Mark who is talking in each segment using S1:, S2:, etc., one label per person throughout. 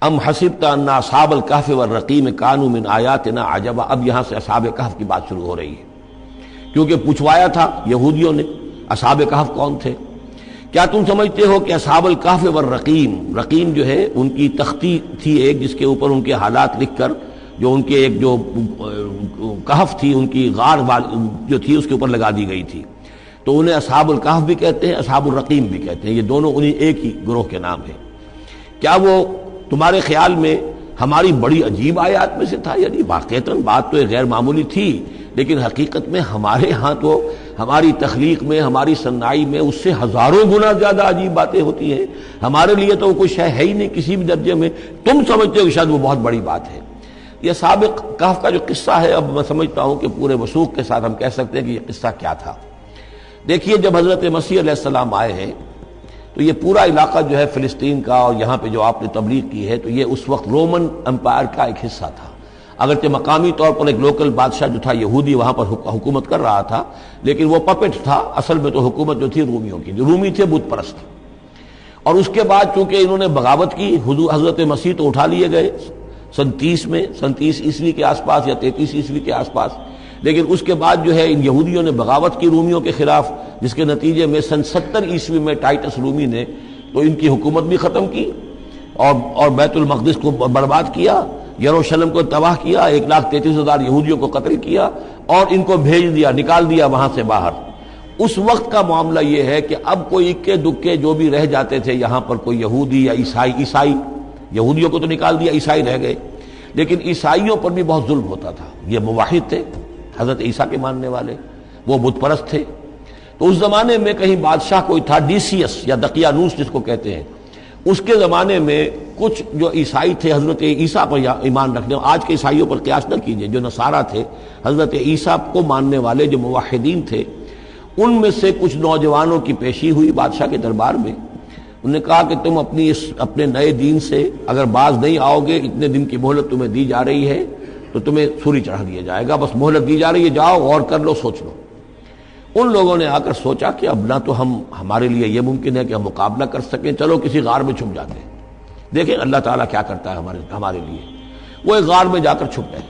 S1: ام حسبت ان اصحاب الکہف والرقیم کانوا من آیاتنا عجبا۔ اب یہاں سے اصحاب کہف کی بات شروع ہو رہی ہے، کیونکہ پوچھوایا تھا یہودیوں نے اصحاب کہف کون تھے۔ کیا تم سمجھتے ہو کہ اصحاب الکہف والرقیم، رقیم جو ہے ان کی تختی تھی ایک جس کے اوپر ان کے حالات لکھ کر جو ان کے ایک جو کہف تھی ان کی غار جو تھی اس کے اوپر لگا دی گئی تھی، تو انہیں اصحاب الکہف بھی کہتے ہیں، اصحاب الرقیم بھی کہتے ہیں، یہ دونوں انہیں ایک ہی گروہ کے نام ہیں۔ کیا وہ تمہارے خیال میں ہماری بڑی عجیب آیات میں سے تھا؟ یعنی واقعتاً بات تو غیر معمولی تھی، لیکن حقیقت میں ہمارے ہاں تو ہماری تخلیق میں، ہماری صنائی میں اس سے ہزاروں گنا زیادہ عجیب باتیں ہوتی ہیں۔ ہمارے لیے تو وہ کوئی شے ہے ہی نہیں کسی بھی درجے میں، تم سمجھتے ہو کہ شاید وہ بہت بڑی بات ہے۔ یہ سابق کہف کا جو قصہ ہے، اب میں سمجھتا ہوں کہ پورے وثوق کے ساتھ ہم کہہ سکتے ہیں کہ یہ قصہ کیا تھا۔ دیکھیے، جب حضرت مسیح علیہ السلام آئے ہیں تو یہ پورا علاقہ جو ہے فلسطین کا اور یہاں پہ جو آپ نے تبلیغ کی ہے، تو یہ اس وقت رومن امپائر کا ایک حصہ تھا۔ اگرچہ مقامی طور پر ایک لوکل بادشاہ جو تھا یہودی وہاں پر حکومت کر رہا تھا، لیکن وہ پپٹ تھا، اصل میں تو حکومت جو تھی رومیوں کی، جو رومی تھے بت پرست۔ اور اس کے بعد چونکہ انہوں نے بغاوت کی، حضرت مسیح تو اٹھا لیے گئے سن 30 عیسوی کے آس پاس یا 33 عیسوی کے آس پاس، لیکن اس کے بعد جو ہے ان یہودیوں نے بغاوت کی رومیوں کے خلاف، جس کے نتیجے میں سن 70 عیسوی میں ٹائٹس رومی نے تو ان کی حکومت بھی ختم کی اور بیت المقدس کو برباد کیا، یروشلم کو تباہ کیا، 1,33,000 یہودیوں کو قتل کیا اور ان کو بھیج دیا، نکال دیا وہاں سے باہر۔ اس وقت کا معاملہ یہ ہے کہ اب کوئی اکے دکے جو بھی رہ جاتے تھے یہاں پر، کوئی یہودی یا عیسائی، یہودیوں کو تو نکال دیا، عیسائی رہ گئے، لیکن عیسائیوں پر بھی بہت ظلم ہوتا تھا۔ یہ موحد تھے، حضرت عیسیٰ کے ماننے والے، وہ بت پرست تھے۔ تو اس زمانے میں کہیں بادشاہ کوئی تھا، ڈیسیس یا دقیانوس جس کو کہتے ہیں، اس کے زمانے میں کچھ جو عیسائی تھے حضرت عیسیٰ پر ایمان رکھنے، آج کے عیسائیوں پر قیاس نہ کیجئے، جو نصارہ تھے حضرت عیسیٰ کو ماننے والے جو موحدین تھے، ان میں سے کچھ نوجوانوں کی پیشی ہوئی بادشاہ کے دربار میں۔ انہوں نے کہا کہ تم اپنے نئے دین سے اگر باز نہیں آؤ گے، اتنے دن کی مہلت تمہیں دی جا رہی ہے تو تمہیں سولی چڑھا دیا جائے گا، بس مہلت دی جا رہی ہے، جاؤ غور کر لو، سوچ لو۔ ان لوگوں نے آ کر سوچا کہ اب نہ تو ہمارے لیے یہ ممکن ہے کہ ہم مقابلہ کر سکیں، چلو کسی غار میں چھپ جاتے ہیں، دیکھیں اللہ تعالیٰ کیا کرتا ہے ہمارے لیے۔ وہ ایک غار میں جا کر چھپ گئے،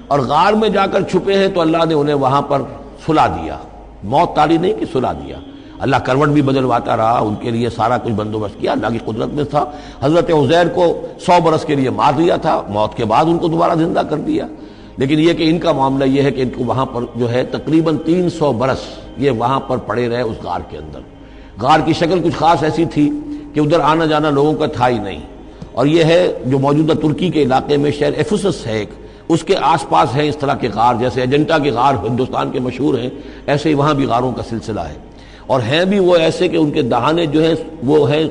S1: اور غار میں جا کر چھپے ہیں تو اللہ نے انہیں وہاں پر سلا دیا، موت تاری نہیں کہ سلا دیا۔ اللہ کروٹ بھی بدلواتا رہا، ان کے لیے سارا کچھ بندوبست کیا، اللہ کی قدرت میں تھا۔ حضرت عزیر کو 100 برس کے لیے مار دیا تھا، موت کے بعد ان کو دوبارہ زندہ کر دیا۔ لیکن یہ کہ ان کا معاملہ یہ ہے کہ ان کو وہاں پر جو ہے تقریباً 300 برس یہ وہاں پر پڑے رہے اس غار کے اندر۔ غار کی شکل کچھ خاص ایسی تھی کہ ادھر آنا جانا لوگوں کا تھا ہی نہیں، اور یہ ہے جو موجودہ ترکی کے علاقے میں شہر ایفسس ہے ایک، اس کے آس پاس ہیں اس طرح کے غار، جیسے اجنٹا کے غار ہندوستان کے مشہور ہیں، ایسے ہی وہاں بھی غاروں کا سلسلہ ہے، اور ہیں بھی وہ ایسے کہ ان کے دہانے جو ہیں وہ ہیں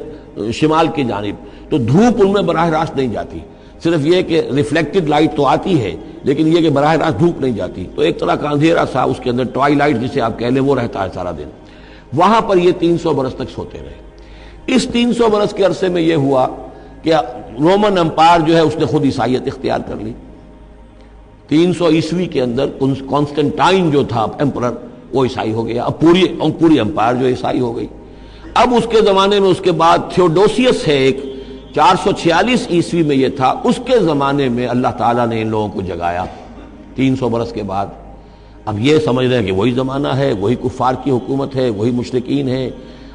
S1: شمال کی جانب، تو دھوپ ان میں براہ راست نہیں جاتی، صرف یہ کہ ریفلیکٹڈ لائٹ تو آتی ہے لیکن یہ کہ براہ راست دھوپ نہیں جاتی، تو ایک طرح کا اندھیرا سا اس کے اندر ٹوائی لائٹ جسے آپ کہہ لیں وہ رہتا ہے سارا دن۔ وہاں پر یہ 300 برس تک سوتے رہے۔ اس 300 برس کے عرصے میں یہ ہوا کہ رومن امپائر جو ہے اس نے خود عیسائیت اختیار کر لی۔ 300 عیسوی کے اندر کانسٹنٹائن جو تھا ایمپرر، وہ عیسائی ہو گیا، اب پوری امپائر جو عیسائی ہو گئی۔ اب اس کے زمانے میں اس کے بعد تھیوڈوسیس ہے ایک، 446 عیسوی میں یہ تھا، اس کے زمانے میں اللہ تعالیٰ نے ان لوگوں کو جگایا 300 برس کے بعد۔ اب یہ سمجھ رہے ہیں کہ وہی زمانہ ہے، وہی کفار کی حکومت ہے، وہی مشرکین ہے۔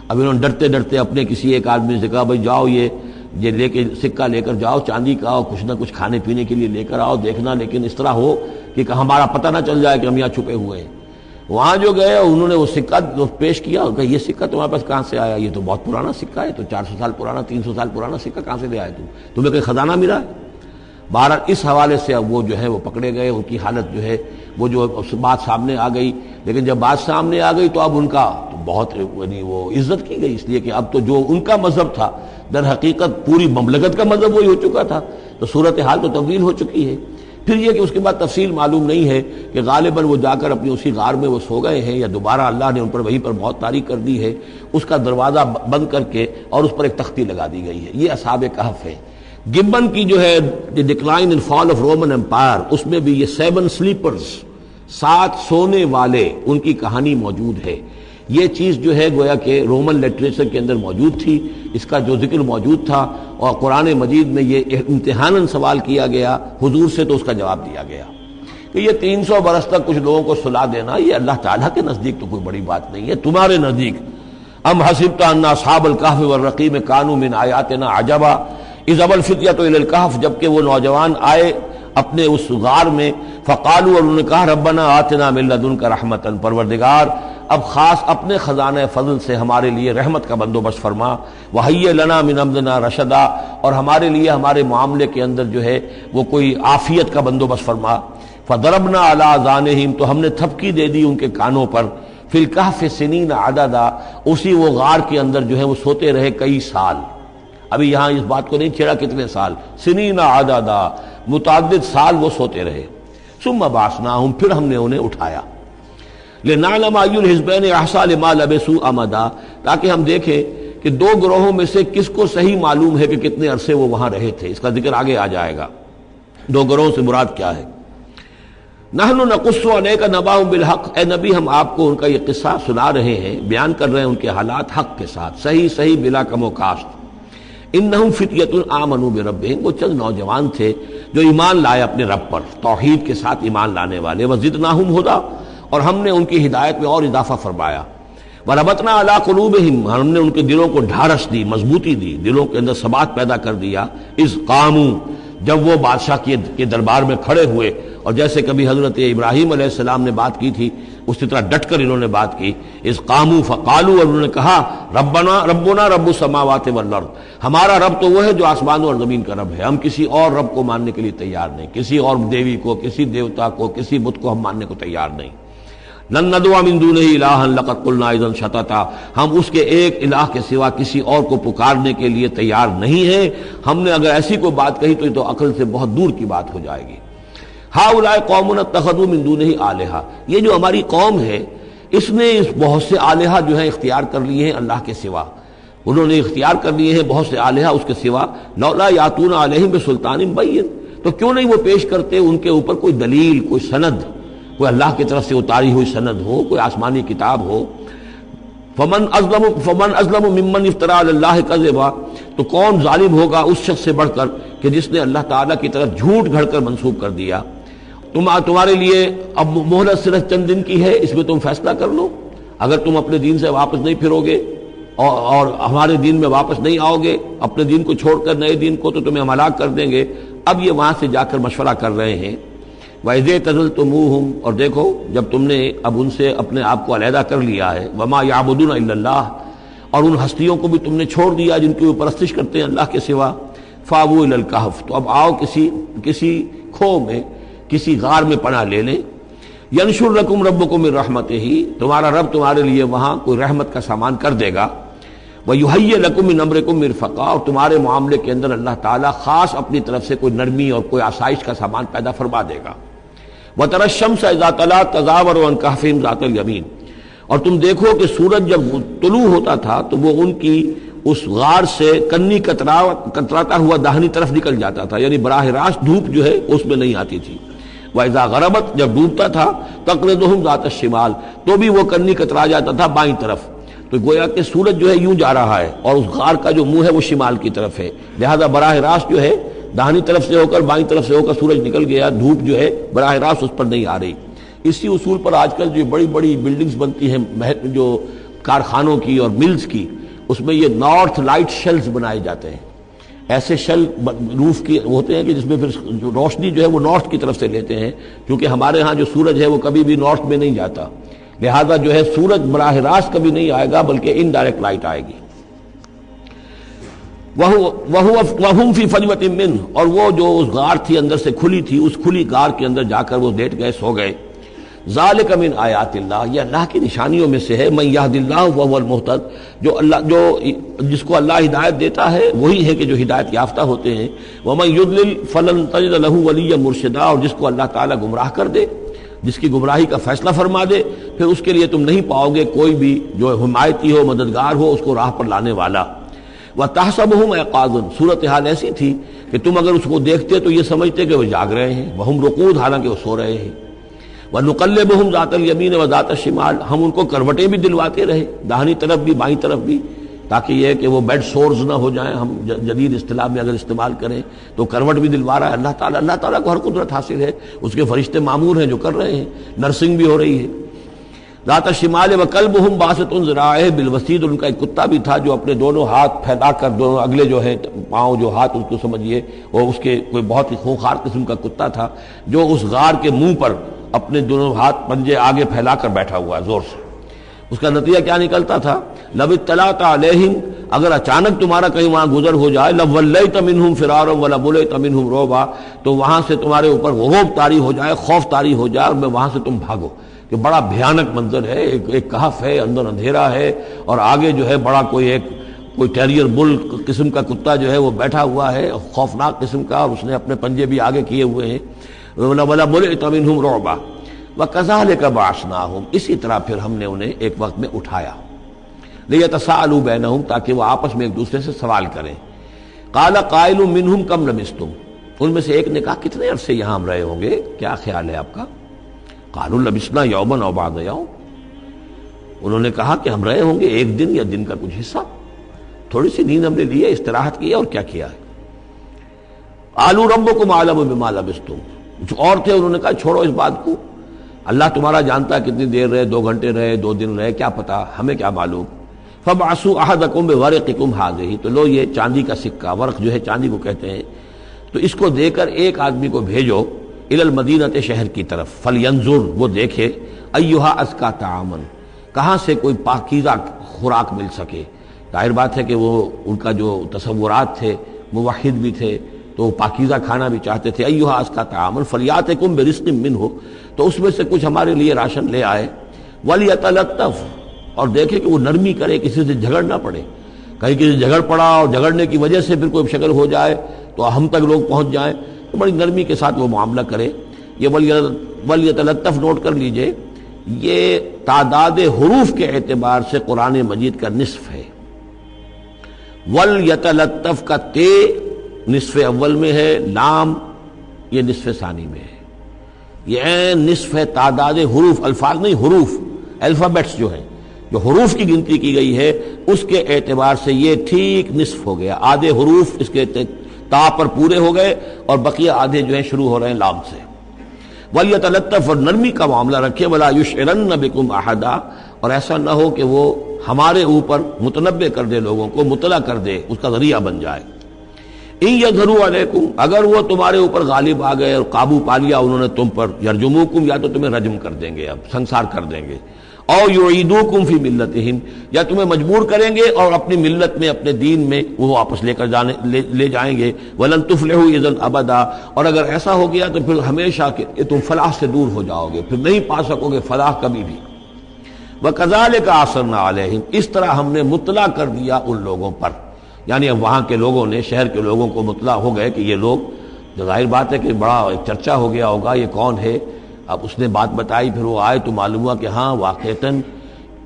S1: اب انہوں نے ڈرتے ڈرتے اپنے کسی ایک آدمی سے کہا بھائی جاؤ یہ لے کے سکہ لے کر جاؤ، چاندی کا، اور کچھ نہ کچھ کھانے پینے کے لیے لے کر آؤ، دیکھنا لیکن اس طرح ہو کہ ہمارا پتہ نہ چل جائے کہ ہم یہاں چھپے ہوئے ہیں۔ وہاں جو گئے انہوں نے وہ سکہ پیش کیا، کہ یہ سکہ تمہارے پاس کہاں سے آیا؟ یہ تو بہت پرانا سکہ ہے، تو 400 سال پرانا، 300 سال پرانا سکہ کہاں سے لے آئے تمہیں کوئی خزانہ ملا ہے؟ بہرحال اس حوالے سے اب وہ جو ہے وہ پکڑے گئے، ان کی حالت جو ہے وہ جو بات سامنے آ گئی، لیکن جب بات سامنے آ گئی تو اب ان کا تو بہت یعنی وہ عزت کی گئی، اس لیے کہ اب تو جو ان کا مذہب تھا در حقیقت پوری مملکت کا مذہب وہی ہو چکا تھا، تو صورتحال تو تبدیل ہو چکی ہے۔ پھر یہ کہ اس کے بعد تفصیل معلوم نہیں ہے کہ غالباً وہ جا کر اپنی اسی غار میں وہ سو گئے ہیں، یا دوبارہ اللہ نے ان پر وہیں پر موت طاری کر دی ہے، اس کا دروازہ بند کر کے اور اس پر ایک تختی لگا دی گئی ہے۔ یہ اصحاب کہف ہے۔ گبن کی جو ہے decline and fall of Roman empire, اس میں بھی یہ 7 سلیپرز، 7 سونے والے، ان کی کہانی موجود ہے۔ یہ چیز جو ہے گویا کہ رومن لٹریچر کے اندر موجود تھی، اس کا جو ذکر موجود تھا، اور قرآن مجید میں یہ امتحاناً سوال کیا گیا حضور سے، تو اس کا جواب دیا گیا کہ یہ 300 برس تک کچھ لوگوں کو سلا دینا یہ اللہ تعالیٰ کے نزدیک تو کوئی بڑی بات نہیں ہے، تمہارے نزدیک ام حسبت ان اصحاب الکہف والرقیم کانوا من آیاتنا عجبا اذ ابى الفتية الى الکہف، جبکہ وہ نوجوان آئے اپنے اس غار میں، فقالوا، اور انہوں نے کہا ربنا آتنا من لدنک رحمتا، پروردگار اب خاص اپنے خزانہ فضل سے ہمارے لیے رحمت کا بندوبست فرما، وہیئ لنا من امرنا رشدا، اور ہمارے لیے ہمارے معاملے کے اندر جو ہے وہ کوئی عافیت کا بندوبست فرما، فضربنا علی آذانہم، تو ہم نے تھپکی دے دی ان کے کانوں پر، فی الکہف سنین عددا، اسی وہ غار کے اندر جو ہے وہ سوتے رہے کئی سال، ابھی یہاں اس بات کو نہیں چھیڑا کتنے سال، سنین عددا، متعدد سال وہ سوتے رہے، ثم بعثناہم، پھر ہم نے انہیں اٹھایا، لنعلم ای الحزبین احصیٰ لما لبثوا امدا، تاکہ ہم دیکھیں کہ دو گروہوں میں سے کس کو صحیح معلوم ہے کہ کتنے عرصے وہ وہاں رہے تھے، اس کا ذکر آگے آ جائے گا، دو گروہوں سے مراد کیا ہے۔ نحن نقص علیک نبأہم بالحق، اے نبی ہم آپ کو ان کا یہ قصہ سنا رہے ہیں، بیان کر رہے ہیں ان کے حالات حق کے ساتھ، صحیح بلا کم و کاسٹ۔ انہم فتیۃ آمنوا بربہم، وہ چند نوجوان تھے جو ایمان لائے اپنے رب پر، توحید کے ساتھ ایمان لانے والے، وزدناہم ھدی، اور ہم نے ان کی ہدایت میں اور اضافہ فرمایا، وربطنا علی قلوبہم، ہم نے ان کے دلوں کو ڈھارس دی، مضبوطی دی، دلوں کے اندر ثبات پیدا کر دیا، اذ قاموا، جب وہ بادشاہ کے دربار میں کھڑے ہوئے، اور جیسے کبھی حضرت ابراہیم علیہ السلام نے بات کی تھی اسی طرح ڈٹ کر انہوں نے بات کی، اذ قاموا فقالوا، اور انہوں نے کہا ربنا رب السماوات والارض، ہمارا رب تو وہ ہے جو آسمانوں اور زمین کا رب ہے، ہم کسی اور رب کو ماننے کے لیے تیار نہیں، کسی اور دیوی کو، کسی دیوتا کو، کسی بت کو ہم ماننے کو تیار نہیں، لن ندعو من دونہ الہا لقد قلنا اذا شططا، ہم اس کے ایک الہ کے سوا کسی اور کو پکارنے کے لیے تیار نہیں ہیں، ہم نے اگر ایسی کوئی بات کہی تو یہ تو عقل سے بہت دور کی بات ہو جائے گی۔ ہؤلاء قوم اتخذوا من دونہ آلہہ، یہ جو ہماری قوم ہے اس نے اس بہت سے آلہہ جو ہیں اختیار کر لیے ہیں اللہ کے سوا، انہوں نے اختیار کر لیے ہیں بہت سے آلہہ اس کے سوا، لولا یاتون علیہم بسلطان بین، تو کیوں نہیں وہ پیش کرتے ان کے اوپر کوئی دلیل، کوئی سند، کوئی اللہ کی طرف سے اتاری ہوئی سند ہو، کوئی آسمانی کتاب ہو۔ فمن ازلم ممن افترى علی اللہ کذبا، تو کون ظالم ہوگا اس شخص سے بڑھ کر کہ جس نے اللہ تعالیٰ کی طرف جھوٹ گھڑ کر منسوب کر دیا۔ تمہارے لیے اب مہلت صرف چند دن کی ہے، اس میں تم فیصلہ کر لو، اگر تم اپنے دین سے واپس نہیں پھرو گے اور ہمارے دین میں واپس نہیں آؤ گے، اپنے دین کو چھوڑ کر نئے دین کو، تو تمہیں ہم ہلاک کر دیں گے۔ اب یہ وہاں سے جا کر مشورہ کر رہے ہیں، وَإِذْ اعْتَزَلْتُمُوهُمْ، اور دیکھو جب تم نے اب ان سے اپنے آپ کو علیحدہ کر لیا ہے، وَمَا يَعْبُدُونَ إِلَّا اللَّهِ، اور ان ہستیوں کو بھی تم نے چھوڑ دیا جن کی وہ پرستش کرتے ہیں اللہ کے سوا، فَآوُوا إِلَى الْكَهْفِ، تو اب آؤ کسی کھو میں، کسی غار میں پناہ لے لیں، يَنشُرْ لَكُمْ رَبُّكُم مِّن رَحْمَتِهِ، تمہارا رب تمہارے لیے وہاں کوئی رحمت کا سامان کر دے گا، وَيُهَيِّئْ لَكُم مِّنْ أَمْرِكُم مِّرْفَقًا، اور تمہارے معاملے کے اندر اللہ تعالیٰ خاص اپنی طرف سے کوئی نرمی اور کوئی آسائش کا سامان پیدا فرما دے گا۔ وَتَرَى الشَّمْسَ إِذَا طَلَعَت تَزَاوَرُ عَنْ كَهْفِهِمْ ذَاتَ الْيَمِينِ، اور تم دیکھو کہ سورج جب طلوع ہوتا تھا تو وہ ان کی اس غار سے کنی کتراتا ہوا داہنی طرف نکل جاتا تھا، یعنی براہ راست دھوپ جو ہے اس میں نہیں آتی تھی۔ وَإِذَا غَرَبَتْ، جب ڈوبتا تھا، تَقْرِضُهُمْ ذَاتَ الشِّمَالِ، تو بھی وہ کنی کترا جاتا تھا بائیں طرف، تو گویا کہ سورج جو ہے یوں جا رہا ہے اور اس غار کا جو منہ ہے وہ شمال کی طرف ہے، لہذا براہ راست جو ہے داہنی طرف سے ہو کر بائیں طرف سے ہو کر سورج نکل گیا، دھوپ جو ہے براہ راست اس پر نہیں آ رہی۔ اسی اصول پر آج کل جو بڑی بڑی بلڈنگز بنتی ہیں جو کارخانوں کی اور ملز کی، اس میں یہ نارتھ لائٹ شیلز بنائے جاتے ہیں، ایسے شیل روف کی ہوتے ہیں کہ جس میں پھر جو روشنی جو ہے وہ نارتھ کی طرف سے لیتے ہیں، کیونکہ ہمارے ہاں جو سورج ہے وہ کبھی بھی نارتھ میں نہیں جاتا، لہذا جو ہے سورج براہ راست کبھی نہیں آئے گا بلکہ انڈائریکٹ لائٹ آئے گی۔ وَهُمْ فِي فَجْوَةٍ مِّنْهُ، اور وہ جو اس غار تھی اندر سے کھلی تھی، اس کھلی غار کے اندر جا کر وہ لیٹ گئے، سو گئے۔ ذَلِكَ مِنْ آیَاتِ اللَّهِ، یہ اللہ کی نشانیوں میں سے ہے، مَن يَهْدِ اللَّهُ فَهُوَ الْمُهْتَدِ، جس کو اللہ ہدایت دیتا ہے وہی ہے کہ جو ہدایت یافتہ ہوتے ہیں، وَمَن يُضْلِلْ فَلَن تَجِدَ لَهُ وَلِيًّا مُرْشِدًا، اور جس کو اللہ تعالیٰ گمراہ کر دے، جس کی گمراہی کا فیصلہ فرما دے، پھر اس کے لیے تم نہیں پاؤ گے کوئی بھی جو حمایتی ہو، مددگار ہو، اس کو راہ پر لانے والا۔ وَتَحْسَبُهُمْ أَيْقَاظًا، صورتحال ایسی تھی کہ تم اگر اس کو دیکھتے تو یہ سمجھتے کہ وہ جاگ رہے ہیں، وَهُمْ رُقُودٌ، حالانکہ وہ سو رہے ہیں۔ وَنُقَلِّبُهُمْ ذَاتَ الْيَمِينِ وَذَاتَ الشِّمَالِ، ہم ان کو کروٹیں بھی دلواتے رہے، داہنی طرف بھی بائیں طرف بھی، تاکہ یہ کہ وہ بیڈ سورز نہ ہو جائیں، ہم جدید اصطلاح میں اگر استعمال کریں تو کروٹ بھی دلوا رہا ہے اللہ تعالیٰ کو ہر قدرت حاصل ہے، اس کے فرشتے معمور ہیں جو کر رہے ہیں، نرسنگ بھی ہو رہی ہے۔ ذات الشمال وکلبہم باسط ذراعیہ بالوسیط، ان کا ایک کتا بھی تھا جو اپنے دونوں ہاتھ پھیلا کر، دونوں اگلے جو ہیں پاؤں جو ہاتھ اس کو سمجھیے، وہ اس کے کوئی بہت ہی خونخوار قسم کا کتا تھا جو اس غار کے منہ پر اپنے دونوں ہاتھ پنجے آگے پھیلا کر بیٹھا ہوا ہے زور سے۔ اس کا نتیجہ کیا نکلتا تھا؟ لو اطلعت علیہم، اگر اچانک تمہارا کہیں وہاں گزر ہو جائے، لولیت منہم فرارا ولملیت منہم رعبا، تو وہاں سے تمہارے اوپر غضب طاری ہو جائے، خوف طاری ہو جائے، اور میں وہاں سے تم بھاگو، کہ بڑا بھیانک منظر ہے، ایک کہف ہے، اندر اندھیرا ہے، اور آگے جو ہے بڑا کوئی ٹیریئر بل قسم کا کتا جو ہے وہ بیٹھا ہوا ہے، خوفناک قسم کا، اور اس نے اپنے پنجے بھی آگے کیے ہوئے ہیں۔ وَلَمُلِئْتَ مِنْهُمْ رُعْبًا وَكَذَلِكَ بَعَثْنَاهُمْ، اسی طرح پھر ہم نے انہیں ایک وقت میں اٹھایا، لِيَتَسَاءَلُوا بَيْنَهُمْ، تاکہ وہ آپس میں ایک دوسرے سے سوال کریں۔ قَالَ قَائِلٌ مِّنْهُمْ كَمْ لَبِثْتُمْ، ان میں سے ایک نے کہا کتنے عرصے یہاں ہم رہے ہوں گے، کیا خیال ہے آپ کا؟ قَالُوا لَبِثْنَا يَوْمًا أَوْ بَعْضَ يَوْمٍ، انہوں نے کہا کہ ہم رہے ہوں گے ایک دن یا دن کا کچھ حصہ، تھوڑی سی نیند ہم نے لی ہے، استراحت کی ہے، اور کیا کیا ہے۔ قَالُوا رَبُّكُمْ أَعْلَمُ بِمَا لَبِثْتُمْ، کچھ اور تھے انہوں نے کہا چھوڑو اس بات کو، اللہ تمہارا جانتا ہے کتنی دیر رہے، 2 گھنٹے رہے، 2 دن رہے، کیا پتا، ہمیں کیا معلوم۔ فَبْعَثُوا أَحَدَكُمْ بِوَرِقِكُمْ هَٰذِهِ، تو لو یہ چاندی کا سکہ، ورق جو ہے چاندی کو کہتے ہیں، تو اس کو دے کر ایک آدمی کو بھیجو إِلَى الْمَدِينَةِ شہر کی طرف، فَلْيَنظُرْ، وہ دیکھے، أَيُّهَا أَزْكَىٰ طَعَامًا، کہاں سے کوئی پاکیزہ خوراک مل سکے۔ ظاہر بات ہے کہ وہ ان کا جو تصورات تھے، موحد بھی تھے تو وہ پاکیزہ کھانا بھی چاہتے تھے۔ أَيُّهَا أَزْكَىٰ طَعَامًا فَلْيَأْتِكُمْ بِرِزْقٍ مِّنْهُ، تو اس میں سے کچھ ہمارے لیے راشن لے آئے، وَلْيَتَلَطَّفْ، اور دیکھے کہ وہ نرمی کرے، کسی سے جھگڑ نہ پڑے، کہیں کسی سے جھگڑ پڑا اور جھگڑنے کی وجہ سے پھر کوئی شکل ہو جائے تو ہم تک لوگ پہنچ جائیں، تو بڑی نرمی کے ساتھ وہ معاملہ کرے۔ یہ وَلْيَتَلَطَّفْ نوٹ کر لیجئے، یہ تعداد حروف کے اعتبار سے قرآن مجید کا نصف ہے۔ وَلْيَتَلَطَّفْ کا تے نصف اول میں ہے، لام یہ نصف ثانی میں ہے، یہ عین نصف ہے تعداد حروف، الفاظ نہیں، حروف، الفابیٹس جو ہیں، جو حروف کی گنتی کی گئی ہے اس کے اعتبار سے یہ ٹھیک نصف ہو گیا، آدھے حروف اس کے تا پر پورے ہو گئے اور بقیہ آدھے جو ہیں شروع ہو رہے ہیں لام سے۔ وَلْيَتَلَطَّفْ، اور نرمی کا معاملہ رکھے، وَلَا يُشْعِرَنَّ بِكُمْ أَحَدًا، اور ایسا نہ ہو کہ وہ ہمارے اوپر متنبع کر دے، لوگوں کو مطلع کر دے، اس کا ذریعہ بن جائے۔ إِن يَظْهَرُوا عَلَيْكُمْ، اگر وہ تمہارے اوپر غالب آ گئے اور قابو پا لیا انہوں نے تم پر، يَرْجُمُوكُمْ، یا تو تمہیں رجم کر دیں گے، اب سنسار کر دیں گے، او يُعِيدُوكُمْ فِي مِلَّتِهِمْ، یا تمہیں مجبور کریں گے اور اپنی ملت میں، اپنے دین میں وہ واپس لے جائیں گے۔ وَلَن تُفْلِحُوا إِذًا أَبَدًا، اور اگر ایسا ہو گیا تو پھر ہمیشہ کہ تم فلاح سے دور ہو جاؤ گے، پھر نہیں پا سکو گے فلاح کبھی بھی۔ وَكَذَلِكَ أَعْثَرْنَا عَلَيْهِمْ، اس طرح ہم نے مطلع کر دیا ان لوگوں پر، یعنی اب وہاں کے لوگوں نے، شہر کے لوگوں کو مطلع ہو گئے کہ یہ لوگ، ظاہر بات ہے کہ بڑا ایک چرچا ہو گیا ہوگا یہ کون ہے۔ اب اس نے بات بتائی، پھر وہ آئے تو معلوم ہوا کہ ہاں واقعتاً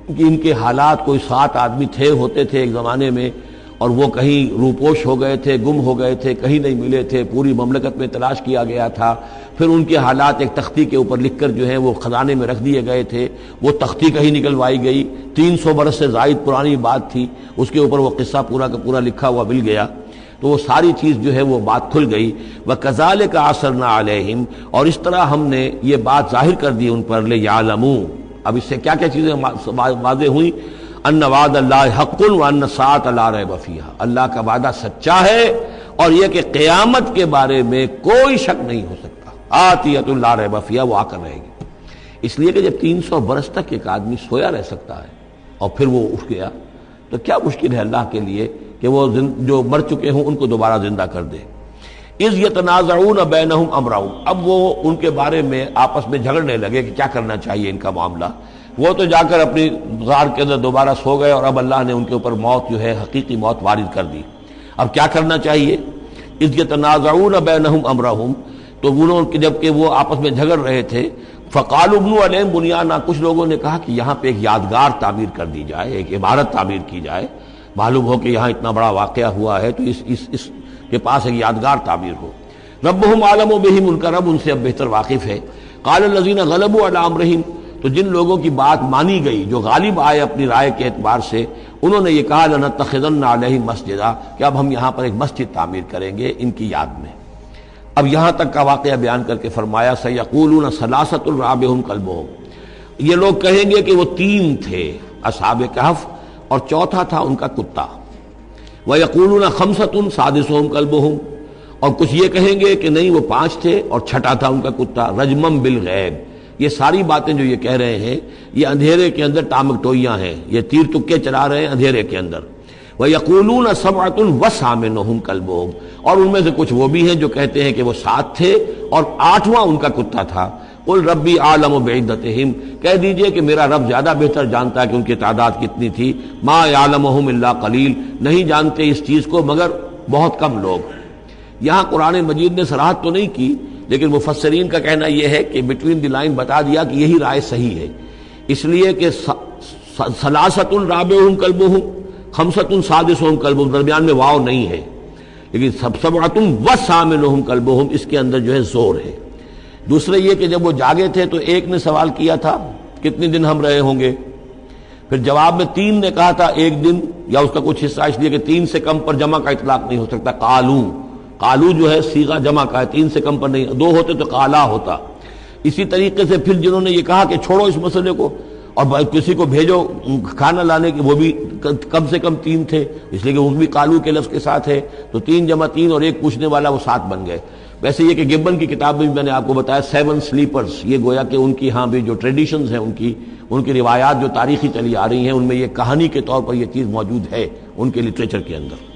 S1: کہ ان کے حالات، کوئی 7 آدمی ہوتے تھے ایک زمانے میں، اور وہ کہیں روپوش ہو گئے تھے، گم ہو گئے تھے، کہیں نہیں ملے تھے، پوری مملکت میں تلاش کیا گیا تھا، پھر ان کے حالات ایک تختی کے اوپر لکھ کر جو ہیں وہ خزانے میں رکھ دیے گئے تھے، وہ تختی کہیں نکلوائی گئی، 300 برس سے زائد پرانی بات تھی، اس کے اوپر وہ قصہ پورا کا پورا لکھا ہوا مل گیا، تو وہ ساری چیز جو ہے وہ بات کھل گئی۔ وَكَذَلِكَ أَعْثَرْنَا عَلَيْهِمْ، اور اس طرح ہم نے یہ بات ظاہر کر دی ان پر، لِيَعْلَمُوا، اب اس سے کیا کیا چیزیں واضح ہوئی؟ ان وعد اللہ حق وان الساعۃ لا ریب فیہا، اللہ کا وعدہ سچا ہے اور یہ کہ قیامت کے بارے میں کوئی شک نہیں ہو سکتا، آتیۃ لا ریب فیہا، وہ آ کر رہے گی۔ اس لیے کہ جب 300 برس تک ایک آدمی سویا رہ سکتا ہے اور پھر وہ اٹھ گیا تو کیا مشکل ہے اللہ کے لیے کہ وہ جو مر چکے ہوں ان کو دوبارہ زندہ کر دے۔ اذ یتنازعون بینہم امرہم، اب وہ ان کے بارے میں آپس میں جھگڑنے لگے کہ کیا کرنا چاہیے ان کا معاملہ، وہ تو جا کر اپنی غار کے اندر دوبارہ سو گئے اور اب اللہ نے ان کے اوپر موت جو ہے حقیقی موت وارد کر دی۔ اب کیا کرنا چاہیے؟ اذ یتنازعون بینہم امرہم، تو انہوں جب کہ وہ آپس میں جھگڑ رہے تھے، فقالوا ابنوا علیہم بنیانا، کچھ لوگوں نے کہا کہ یہاں پہ ایک یادگار تعمیر کر دی جائے، ایک عمارت تعمیر کی جائے، معلوم ہو کہ یہاں اتنا بڑا واقعہ ہوا ہے تو اس کے پاس ایک یادگار تعمیر ہو۔ ربہم عالم بہم، ان کا رب ان سے اب بہتر واقف ہے۔ قال الذین غلبوا علی امرہم، تو جن لوگوں کی بات مانی گئی، جو غالب آئے اپنی رائے کے اعتبار سے، انہوں نے یہ کہا لنتخذن علیہم مسجدا، کہ اب ہم یہاں پر ایک مسجد تعمیر کریں گے ان کی یاد میں۔ اب یہاں تک کا واقعہ بیان کر کے فرمایا سیقولون ثلاثۃ رابعہم کلبہم، یہ لوگ کہیں گے کہ وہ 3 تھے اصحاب کہف اور چوتھا تھا ان کا کتا، وَيَقُولُونَ خَمْسَةٌ سَادِسُهُمْ كَلْبُهُمْ، اور کچھ یہ کہیں گے کہ نہیں وہ 5 تھے اور چھٹا تھا ان کا کتا، رجمم بالغیب۔ یہ ساری باتیں جو یہ کہہ رہے ہیں یہ اندھیرے کے اندر ٹامک ٹوئیاں ہیں، یہ تیر تکے چلا رہے ہیں اندھیرے کے اندر۔ وَيَقُولُونَ سَبْعَةٌ وَثَامِنُهُمْ كَلْبُهُمْ، اور ان میں سے کچھ وہ بھی ہیں جو کہتے ہیں کہ وہ 7 تھے اور 8واں ان کا کتا تھا۔ قل ربی اعلم بعدتہم، کہہ دیجئے کہ میرا رب زیادہ بہتر جانتا ہے کہ ان کی تعداد کتنی تھی، ما یعلمہم الا قلیل، نہیں جانتے اس چیز کو مگر بہت کم لوگ۔ یہاں قرآن مجید نے صراحت تو نہیں کی، لیکن مفسرین کا کہنا یہ ہے کہ بٹوین دی لائن بتا دیا کہ یہی رائے صحیح ہے، اس لیے کہ ثلاثۃ رابعہم کلبہم، خمسۃ سادسہم کلبہم، درمیان میں واو نہیں ہے، لیکن سبعۃ وثامنہم کلبہم اس کے اندر جو ہے زور ہے۔ دوسرے یہ کہ جب وہ جاگے تھے تو ایک نے سوال کیا تھا کتنے دن ہم رہے ہوں گے، پھر جواب میں 3 نے کہا تھا 1 دن، یا اس کا کچھ حصہ، اس لیے کہ 3 سے کم پر جمع کا اطلاق نہیں ہو سکتا۔ قالو جو ہے صیغہ جمع کا ہے، 3 سے کم پر نہیں، 2 ہوتے تو قالا ہوتا۔ اسی طریقے سے پھر جنہوں نے یہ کہا کہ چھوڑو اس مسئلے کو اور کسی کو بھیجو کھانا لانے کی، وہ بھی کم سے کم 3 تھے، اس لیے کہ وہ بھی قالو کے لفظ کے ساتھ ہے، تو 3 جمع 3 اور ایک پوچھنے والا، وہ 7 بن گئے۔ ویسے یہ کہ گبن کی کتاب میں بھی میں نے آپ کو بتایا 7 سلیپرز، یہ گویا کہ ان کی ہاں بھی جو ٹریڈیشنز ہیں ان کی روایات جو تاریخی چلی آ رہی ہیں، ان میں یہ کہانی کے طور پر یہ چیز موجود ہے ان کے لٹریچر کے اندر۔